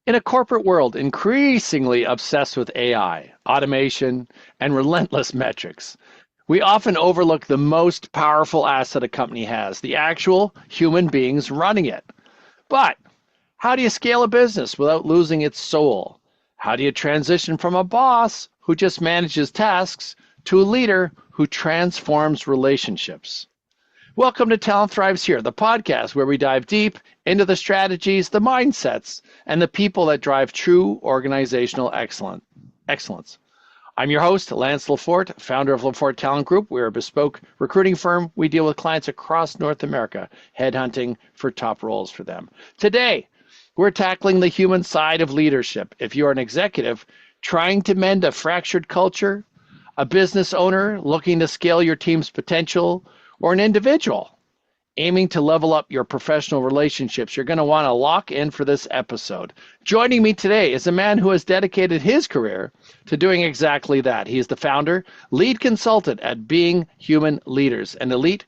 In a corporate world increasingly obsessed with AI, automation, and relentless metrics, we often overlook the most powerful asset a company has, the actual human beings running it. But how do you scale a business without losing its soul? How do you transition from a boss who just manages tasks to a leader who transforms relationships? Welcome to Talent Thrives Here, the podcast where we dive deep into the strategies, the mindsets, and the people that drive true organizational excellence. I'm your host, Lance Lafort, founder of Lafort Talent Group. We're a bespoke recruiting firm. We deal with clients across North America, headhunting for top roles for them. Today, we're tackling the human side of leadership. If you're an executive trying to mend a fractured culture, a business owner looking to scale your team's potential, or an individual aiming to level up your professional relationships, you're going to want to lock in for this episode. Joining me today is a man who has dedicated his career to doing exactly that. He is the founder, lead consultant at Being Human Leaders, an elite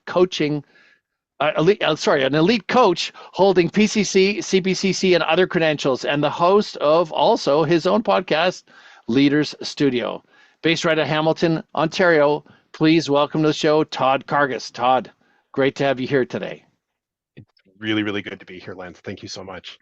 an elite coach holding PCC, CPCC, and other credentials, and the host of also his own podcast, Leaders Studio. Based right at Hamilton, Ontario, please welcome to the show, Todd Karges. Todd, great to have you here today. It's really, really good to be here, Lance. Thank you so much.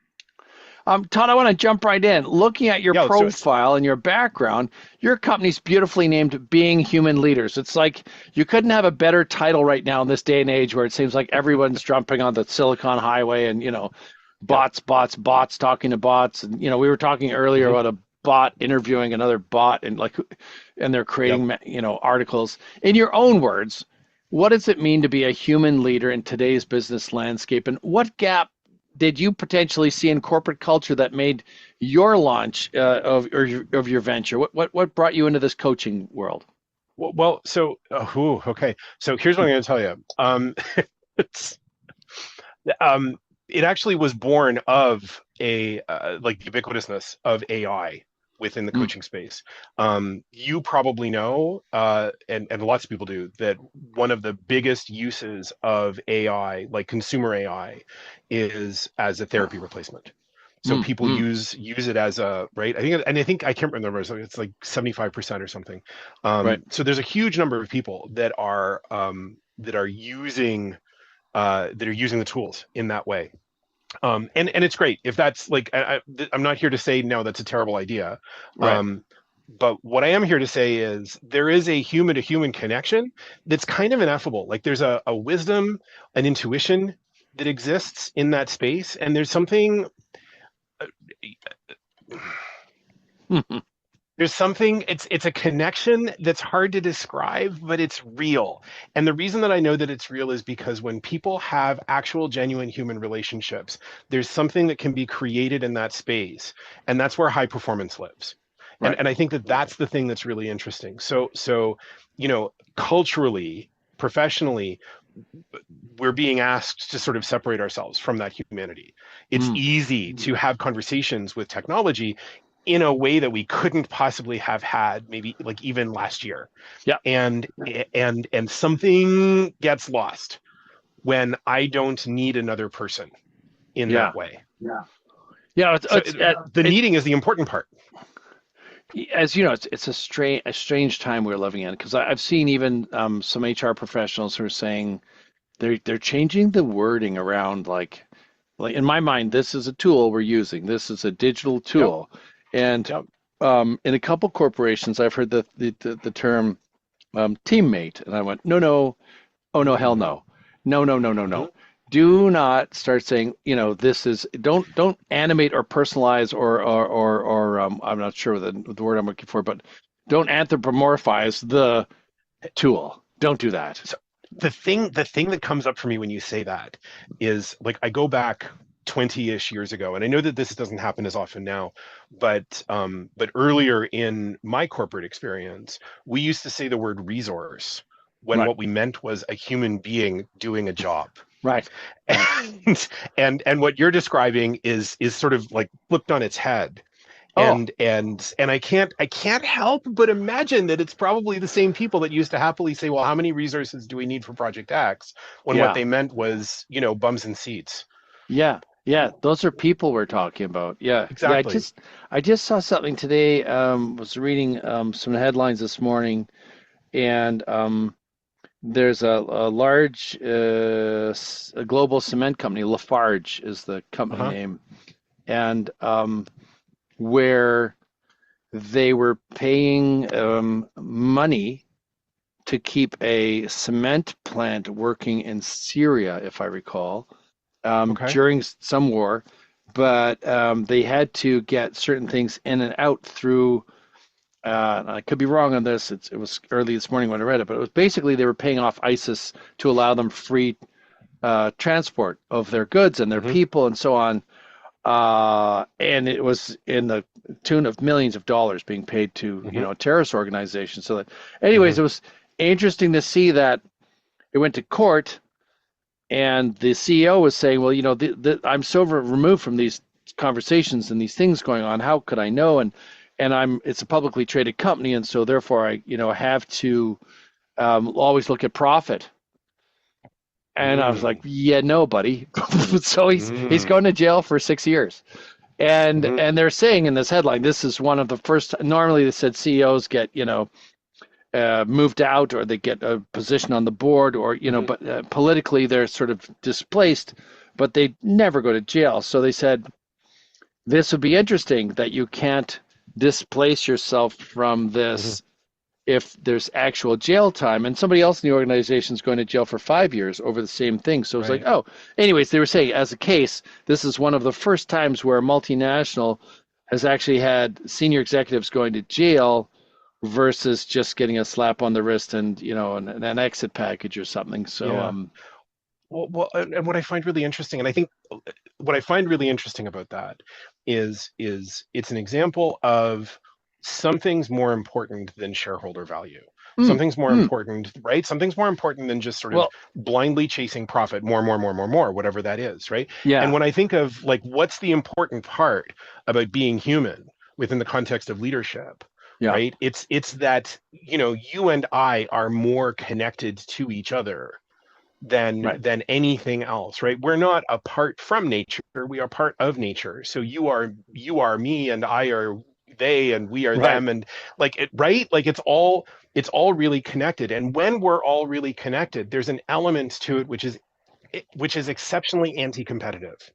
Todd, I want to jump right in. Looking at your Let's do it. profile and your background, your company's beautifully named Being Human Leaders. It's like you couldn't have a better title right now in this day and age where it seems like everyone's jumping on the Silicon Highway and, bots talking to bots. And, we were talking earlier about a bot interviewing another bot and they're creating, articles. In your own words, what does it mean to be a human leader in today's business landscape? And what gap did you potentially see in corporate culture that made your launch of your venture? What brought you into this coaching world? Okay. So here's what I'm going to tell you. It's, it actually was born of the ubiquitousness of AI within the coaching space. You probably know, and lots of people do, that one of the biggest uses of AI, like consumer AI, is as a therapy replacement. So people use it as a, right. I can't remember. So it's like 75% or something. Right. So there's a huge number of people that are using the tools in that way. And it's great if that's like, I'm not here to say, no, that's a terrible idea. Right. But what I am here to say is there is a human to human connection that's kind of ineffable. Like there's a wisdom, an intuition that exists in that space. And there's something, it's a connection that's hard to describe, but it's real. And the reason that I know that it's real is because when people have actual genuine human relationships, there's something that can be created in that space. And that's where high performance lives. Right. And I think that that's the thing that's really interesting. So, culturally, professionally, we're being asked to sort of separate ourselves from that humanity. It's easy to have conversations with technology in a way that we couldn't possibly have had maybe like even last year. Yeah. And something gets lost when I don't need another person in that way. Yeah. The needing is the important part. As you know, it's a strange time we're living in, because I've seen even some HR professionals who are saying they're changing the wording around like in my mind, this is a tool we're using. This is a digital tool. Yep. And in a couple corporations, I've heard the term teammate, and I went, no, oh no, hell no, no. Do not start saying, this is, don't animate or personalize or I'm not sure the word I'm looking for, but don't anthropomorphize the tool. Don't do that. So the thing that comes up for me when you say that is, like, I go back 20-ish years ago, and I know that this doesn't happen as often now, but earlier in my corporate experience, we used to say the word resource when Right. what we meant was a human being doing a job. Right. And what you're describing is sort of like flipped on its head. Oh. And I can't help but imagine that it's probably the same people that used to happily say, well, how many resources do we need for Project X, when what they meant was, bums and seats. Yeah. Yeah, those are people we're talking about. Yeah, yeah. Exactly. I just saw something today. Was reading some headlines this morning, and there's a large a global cement company. Lafarge is the company Uh-huh. name, and where they were paying money to keep a cement plant working in Syria, if I recall, Okay. during some war, but they had to get certain things in and out through. I could be wrong on this. It was early this morning when I read it, but it was basically they were paying off ISIS to allow them free transport of their goods and their Hmm. people and so on. And it was in the tune of millions of dollars being paid to, Hmm. terrorist organizations. So that, anyways, Hmm. it was interesting to see that it went to court, and the CEO was saying, "Well, I'm so removed from these conversations and these things going on. How could I know?" And it's a publicly traded company, and so therefore I, have to always look at profit. And I was like, Mm. "Yeah, no, buddy." So he's going Mm. to jail for 6 years. And Hmm. and they're saying in this headline, this is one of the first. Normally, they said CEOs get moved out, or they get a position on the board, or Hmm. but politically they're sort of displaced, but they never go to jail. So they said this would be interesting that you can't displace yourself from Hmm. this if there's actual jail time, and somebody else in the organization is going to jail for 5 years over the same thing. So it's like, Right. oh, anyways, they were saying as a case, this is one of the first times where a multinational has actually had senior executives going to jail versus just getting a slap on the wrist and an exit package or something. So Yeah. Well, and what I find really interesting, and I think what I find really interesting about that is it's an example of something's more important than shareholder value. mm, Something's more mm, important, right? Something's more important than just sort of well, blindly chasing profit, more, whatever that is, right? And yeah, when I think of like what's the important part about being human within the context of leadership, yeah, right? It's that, you and I are more connected to each other right, than anything else, right? We're not apart from nature, we are part of nature. So you are me, and I are they, and we are right. them, and like it, right? Like it's all really connected. And when we're all really connected, there's an element to it which is exceptionally anti-competitive.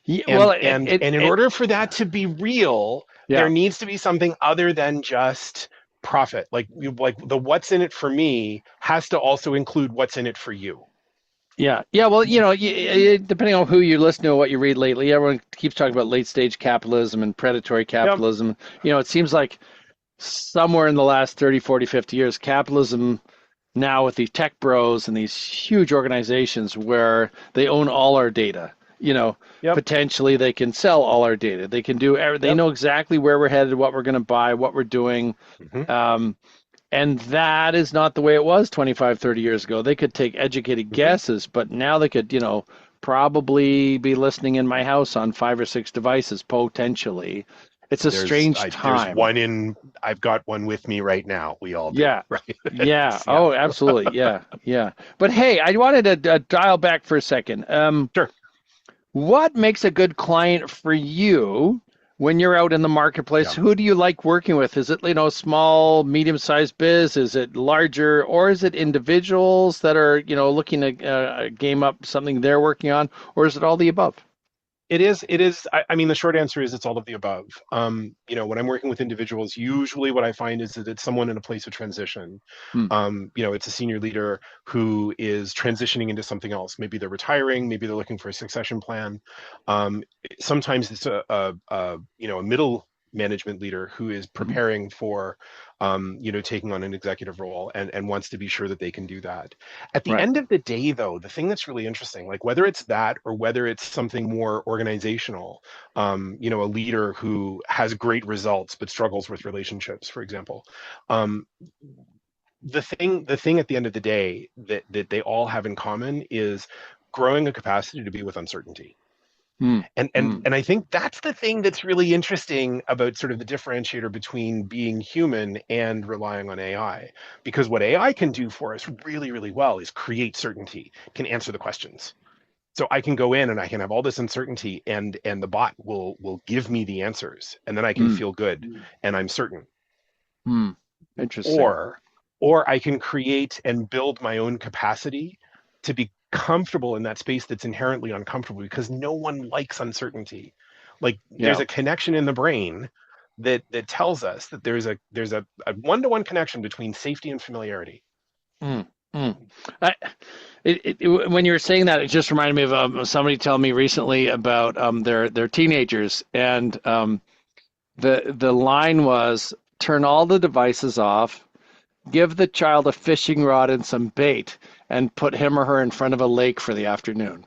Yeah, well, And in order for that to be real, there yeah. needs to be something other than just profit. Like the what's in it for me has to also include what's in it for you. Yeah, yeah. Well, depending on who you listen to and what you read lately, everyone keeps talking about late stage capitalism and predatory Yep. capitalism. It seems like somewhere in the last 30, 40, 50 years, capitalism now with these tech bros and these huge organizations where they own all our data, Yep. potentially they can sell all our data. They can they Yep. know exactly where we're headed, what we're going to buy, what we're doing. Hmm. Um, and that is not the way it was 25, 30 years ago. They could take educated Hmm. guesses, but now they could, probably be listening in my house on 5 or 6 devices potentially. It's a strange There's time. one in. I've got one with me right now. We all do, Yeah. right? Yeah. Yeah. Oh, absolutely. Yeah. Yeah. But hey, I wanted to dial back for a second. Sure. What makes a good client for you when you're out in the marketplace? Yeah. Who do you like working with? Is it, small, medium-sized biz? Is it larger, or is it individuals that are, looking to game up something they're working on, or is it all the above? It is. I mean, the short answer is it's all of the above. When I'm working with individuals, usually what I find is that it's someone in a place of transition. Hmm. It's a senior leader who is transitioning into something else. Maybe they're retiring, maybe they're looking for a succession plan. Um, Sometimes it's a middle management leader who is Mhm. preparing for, taking on an executive role and wants to be sure that they can do that. At the Right. end of the day, though, the thing that's really interesting, like whether it's that or whether it's something more organizational, a leader who has great results but struggles with relationships, for example, um, the thing at the end of the day that they all have in common is growing a capacity to be with uncertainty. Hmm. And and Hmm. and I think that's the thing that's really interesting about sort of the differentiator between being human and relying on AI. Because what AI can do for us really, really well is create certainty, can answer the questions. So I can go in and I can have all this uncertainty, and the bot will give me the answers, and then I can Hmm. feel good and I'm certain. Hmm. Interesting. Or or I can create and build my own capacity to be comfortable in that space that's inherently uncomfortable, because no one likes uncertainty. Like there's Yeah. a connection in the brain that tells us that there's a one-to-one connection between safety and familiarity. Mm, mm. I, when you were saying that, it just reminded me of somebody telling me recently about their teenagers, and the line was turn all the devices off, give the child a fishing rod and some bait, and put him or her in front of a lake for the afternoon.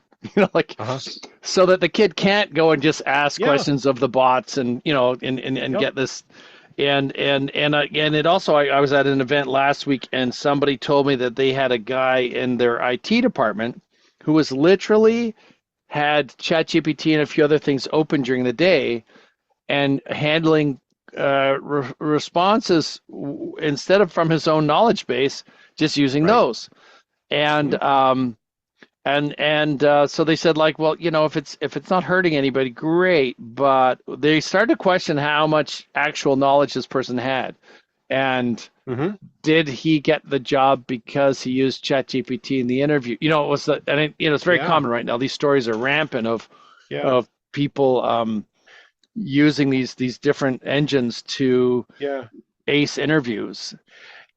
Like Uh-huh. so that the kid can't go and just ask Yeah. questions of the bots and and Yep. get this and it also I was at an event last week and somebody told me that they had a guy in their IT department who was literally had ChatGPT and a few other things open during the day and handling responses instead of from his own knowledge base, just using Right. those. And Hmm. so they said like, well, if it's not hurting anybody, great. But they started to question how much actual knowledge this person had, and Hmm. did he get the job because he used ChatGPT in the interview? It was it's very Yeah. common right now. These stories are rampant Yeah. of people using these different engines to Yeah. ace interviews.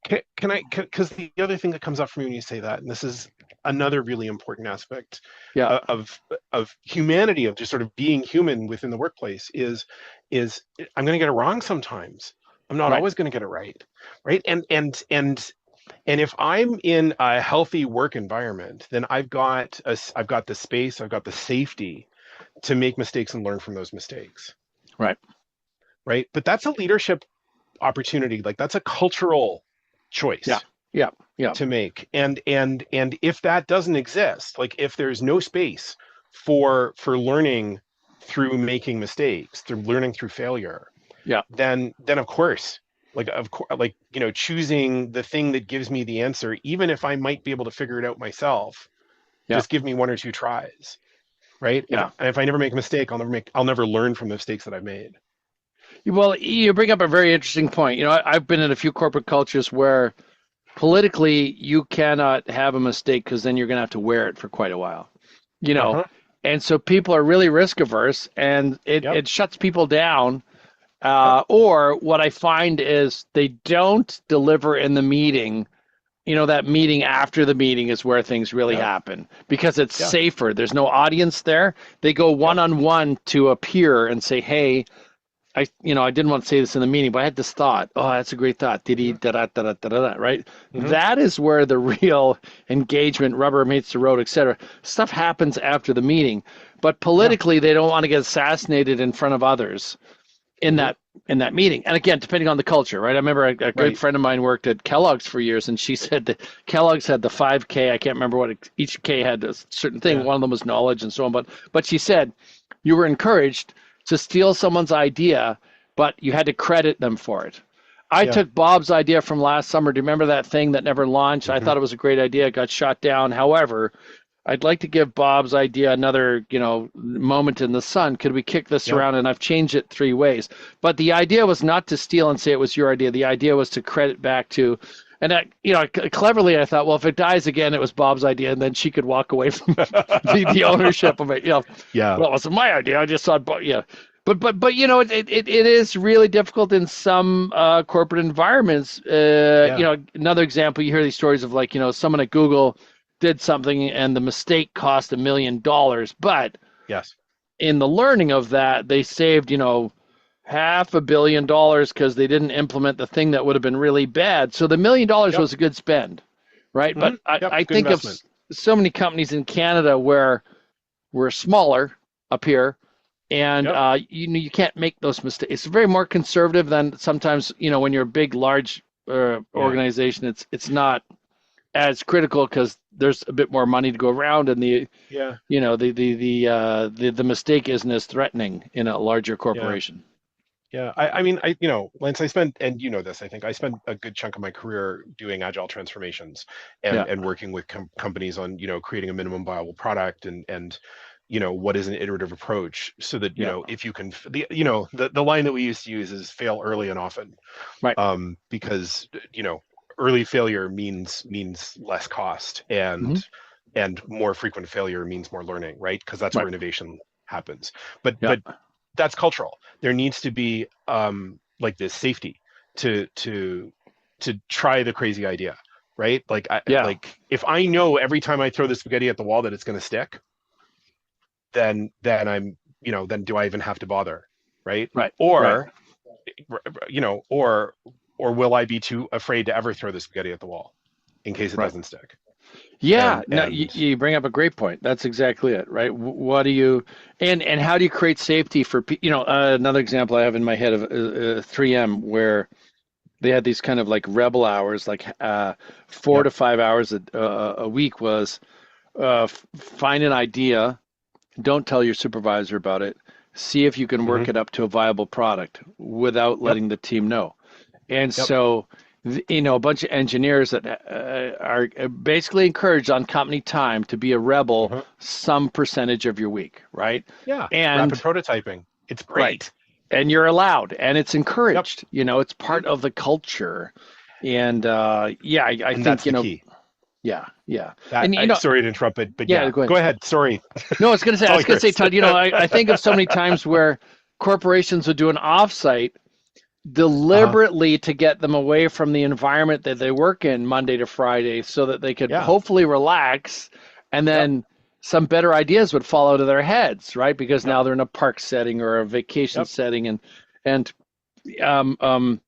Can I? Because the other thing that comes up for me when you say that, and this is another really important aspect Yeah, of humanity, of just sort of being human within the workplace, is I'm going to get it wrong sometimes. I'm not right. always going to get it right, right? And if I'm in a healthy work environment, then I've got the space, I've got the safety to make mistakes and learn from those mistakes, Right. right? But that's a leadership opportunity, like that's a cultural Yeah. choice Yeah. Yeah. to make. And if that doesn't exist, like if there's no space for learning through making mistakes, through learning through failure, Yeah. then of course, like of course, like choosing the thing that gives me the answer, even if I might be able to figure it out myself, Yeah. just give me one or two tries, right? Yeah. If I never make a mistake, I'll never learn from the mistakes that I've made. Well, you bring up a very interesting point. I've been in a few corporate cultures where politically you cannot have a mistake because then you're going to have to wear it for quite a while. You know, Uh-huh. and so people are really risk averse, and Yep. it shuts people down. Yep. Or what I find is they don't deliver in the meeting. That meeting after the meeting is where things really Yep. happen because it's Yeah. safer. There's no audience there. They go one Yep. on one to a peer and say, "Hey, I didn't want to say this in the meeting, but I had this thought. Oh, that's a great thought. Did he Hmm. da da da da da da?" Right? Hmm. That is where the real engagement, rubber meets the road, etc. Stuff happens after the meeting, but Yeah. politically, they don't want to get assassinated in front of others in Hmm. that meeting. And again, depending on the culture, right? I remember a good Right. friend of mine worked at Kellogg's for years, and she said that Kellogg's had the 5K. I can't remember what each K had a certain thing. Yeah. One of them was knowledge and so on. But she said you were encouraged to steal someone's idea, but you had to credit them for it. I Yeah. took Bob's idea from last summer. Do you remember that thing that never launched? I Hmm. thought it was a great idea. It got shot down. However, I'd like to give Bob's idea another, moment in the sun. Could we kick this Yep. around? And I've changed it three ways. But the idea was not to steal and say it was your idea. The idea was to credit back to, and cleverly I thought, well, if it dies again, it was Bob's idea, and then she could walk away from the ownership of it. Yeah. Well, it wasn't my idea. I just thought, but yeah. But it is really difficult in some corporate environments. Yeah. Another example, you hear these stories of like someone at Google did something and the mistake cost $1 million, but Yes. in the learning of that, they saved $500 million because they didn't implement the thing that would have been really bad. So the $1 million Yep. was a good spend, right? Hmm. But I, Yep. I Good think of investment. so many companies in Canada where we're smaller up here, and Yep. you can't make those mistakes. It's very more conservative than sometimes when you're a big, large Yeah. organization. It's not as critical because there's a bit more money to go around, and Yeah. the mistake isn't as threatening in a larger Yeah. corporation. Yeah, I mean, Lance, I spent, and you know this, I think I spent a good chunk of my career doing agile transformations Yeah. and working with companies on, creating a minimum viable product and what is an iterative approach so that, Yeah. if you can, the line that we used to use is fail early and often, Right. because, early failure means less cost Hmm. and more frequent failure means more learning, right? Because that's where Right. innovation happens. But Yeah. that's cultural. There needs to be like this safety to to to try the crazy idea, right? Yeah. Like if I know every time I throw the spaghetti at the wall that it's going to stick, then do I even have to bother, right? Right. Right. Or you know, or will I be too afraid to ever throw the spaghetti at the wall in case it Right. doesn't stick? Yeah, And no, and you bring up a great point. That's exactly it, right? What do you and how do you create safety for another example I have in my head of 3M where they had these kind of like rebel hours, like 4 to 5 hours a week was find an idea, don't tell your supervisor about it, see if you can work mhm, it up to a viable product without yep, letting the team know. And yep, so, a bunch of engineers that are basically encouraged on company time to be a rebel uh-huh. some percentage of your week, right? Yeah, rapid And prototyping. It's right, great. and you're allowed, and it's Yep. encouraged. It's Mhm. part of the culture. And yeah, I And think that's the key. yeah, yeah, That and sorry to interrupt, but yeah, yeah, go ahead. go ahead. Sorry. No, I was gonna say, It's all yours. Todd. I think of so many times where corporations would do an offsite Uh-huh. deliberately to get them away from the environment that they work in Monday to Friday so that they could Yeah. hopefully relax and Yep. then some better ideas would fall out of their heads, right? Because Yep. now they're in a park setting or a vacation Yep. setting and um um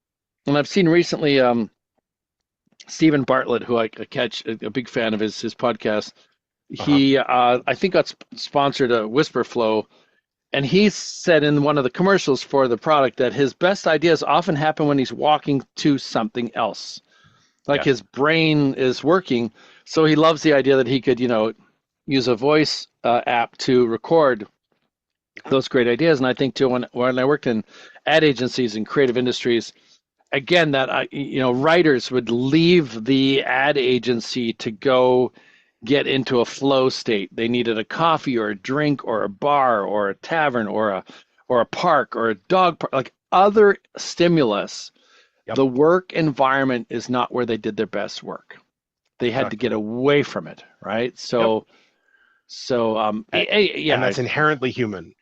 and I've seen recently Stephen Bartlett, who I catch a big fan of his podcast. Uh-huh. He I think got sponsored a Whisper Flow, and he said in one of the commercials for the product that his best ideas often happen when he's walking to something else. Like Yes. his brain is working. So he loves the idea that he could, use a voice app to record Mhm. those great ideas. And I think too, when I worked in ad agencies and creative industries, again, that writers would leave the ad agency to go get into a flow state. They needed a coffee or a drink or a bar or a tavern or a park or a dog park, like other stimulus. Yep. The work environment is not where they did their best work. They had to get Exactly. away from it, right? Yep. A- and Yeah, that's inherently human.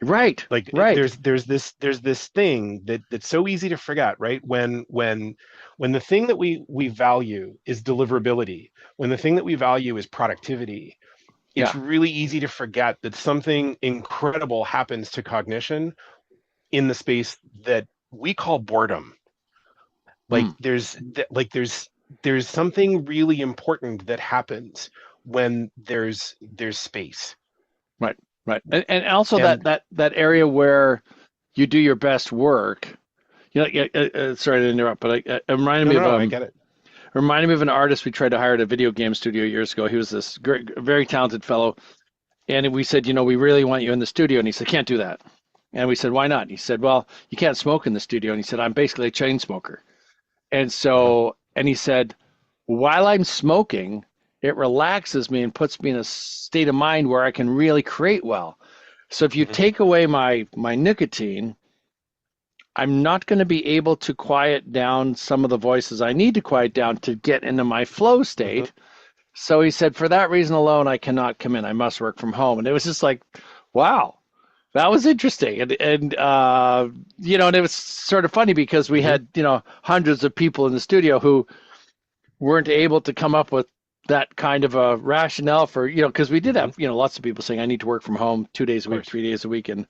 right, Like right, there's this thing that's so easy to forget, right? When the thing that we value is deliverability, when the thing that we value is productivity, it's yeah, really easy to forget that something incredible happens to cognition in the space that we call boredom. Like mm, there's something really important that happens when there's space. right, right, and also that And that that area where you do your best work. Yeah, sorry to interrupt, but it reminded no, me no, of no, I get it. an artist we tried to hire at a video game studio years ago. He was this great, very talented fellow, and we said, we really want you in the studio, and he said, can't do that. And we said, why not? And he said, well, you can't smoke in the studio. And he said, I'm basically a chain smoker. And Uh-huh. so, and he said, while I'm smoking, it relaxes me and puts me in a state of mind where I can really create well. So if you Hmm. take away my nicotine, I'm not going to be able to quiet down some of the voices I need to quiet down to get into my flow Hmm. state. So he said, for that reason alone, I cannot come in. I must work from home. And it was just like, wow, that was interesting. And it was sort of funny because we Hmm. had, hundreds of people in the studio who weren't able to come up with that kind of a rationale for, because we did Hmm. have, lots of people saying, I need to work from home 2 days Of a week, course. 3 days a week. And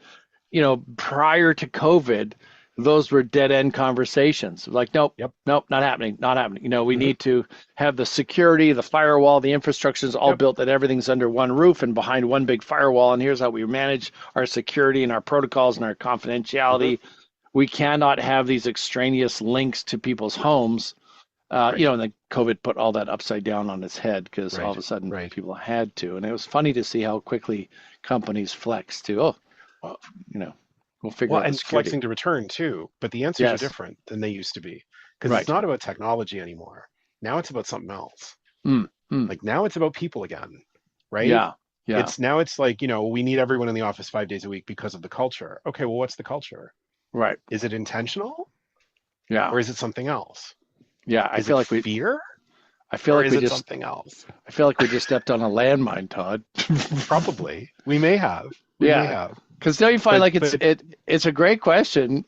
prior to COVID, those were dead end conversations. Like, nope, Yep. nope, not happening, not happening. We Hmm. need to have the security, the firewall, the infrastructure is all Yep. built that everything's under one roof and behind one big firewall. And here's how we manage our security and our protocols and our Hmm. confidentiality. We cannot have these extraneous links to people's homes. Right. And then COVID put all that upside down on its head because all Right. of a sudden Right. people had to. And it was funny to see how quickly companies flex to, oh, well, you know. We'll figure Well, out the and security. flexing to return too, but the answers are Yes. different than they used to be because it's Right. not about technology anymore. Now it's about something else. Mm, mm. Like now it's about people again, right? Yeah. Yeah. It's like, we need everyone in the office 5 days a week because of the culture. Okay, well, what's the culture? Right. Is it intentional Yeah. or is it something else? Yeah. Is it fear or is it something else? I feel like we just stepped on a landmine, Todd. Probably. We may have. We may Yeah. have. Because don't you find But like but it's a great question.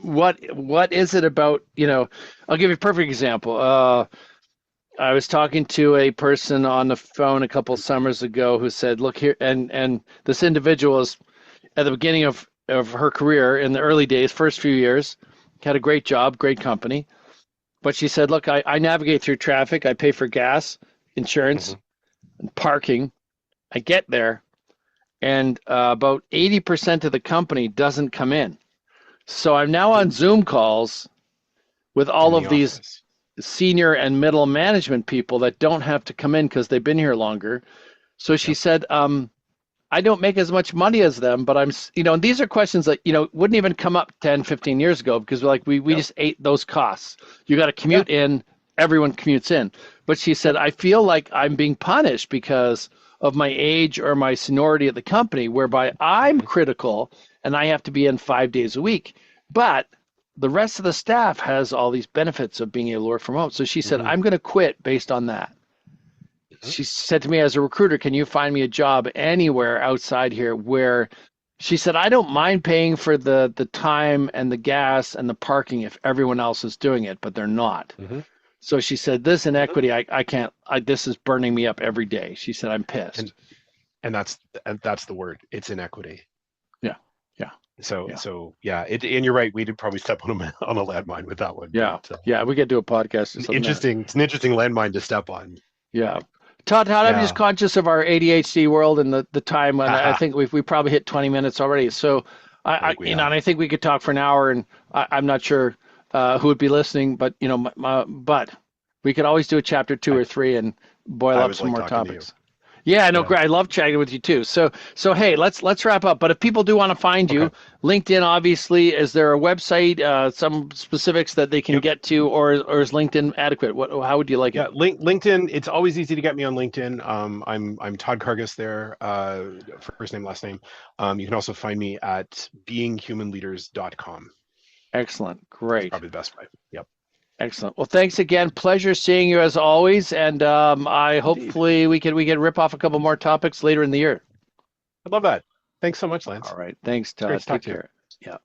What is it about, I'll give you a perfect example. I was talking to a person on the phone a couple summers ago who said, "Look here," and this individual is at the beginning of her career in the early days, first few years, had a great job, great company. But she said, "Look, I navigate through traffic. I pay for gas, insurance, Mhm, and parking. I get there, and about 80% of the company doesn't come in. So I'm now on Zoom calls with all in the of these office. senior and middle management people that don't have to come in because they've been here longer." So she Yep. said, I don't make as much money as them, but and these are questions that, wouldn't even come up 10, 15 years ago because we Yep. just ate those costs. You got to Yeah. commute in, everyone commutes in. But she said, Yep. I feel like I'm being punished because of my age or my seniority at the company, whereby I'm Mhm, critical and I have to be in 5 days a week. But the rest of the staff has all these benefits of being able to work from home. So she said, mhm, I'm going to quit based on that. mhm, She said to me, as a recruiter, can you find me a job anywhere outside here where she said, I don't mind paying for the time and the gas and the parking if everyone else is doing it, but they're not. mhm, So she said, this mhm. inequity, I can't, this is burning me up every day. She said, I'm And pissed. and that's the word. It's inequity. Yeah. Yeah. So Yeah. so yeah, and you're right. We did probably step on a landmine with that one, but Yeah. Yeah. We could do a podcast or something there. interesting. It's an interesting landmine to step on. Yeah. Todd, I'm just Yeah. conscious of our ADHD world and the time, and I Haha. think we probably hit 20 minutes already. So, I think we and have. I think we could talk for an hour, and I'm not sure who would be listening, but but we could always do a chapter two I, or three and boil I up always some like more talking to you. topics. Yeah, no, Yeah. great. I love chatting with you too. So hey, let's wrap up. But if people do want to find Okay. you, LinkedIn obviously, is there a website, some specifics that they can Yep. get to, or is LinkedIn adequate? How would you like it? Yeah. LinkedIn. It's always easy to get me on LinkedIn. I'm Todd Karges there. First name, last name. You can also find me at beinghumanleaders.com. Excellent, That's great. probably the best way. Yep. Excellent. Well, thanks again. Pleasure seeing you as always, and I Indeed. hopefully we can rip off a couple more topics later in the year. I love that. Thanks so much, All Lance. right. Thanks, It's great Todd. to talk Take to you. care. Yeah.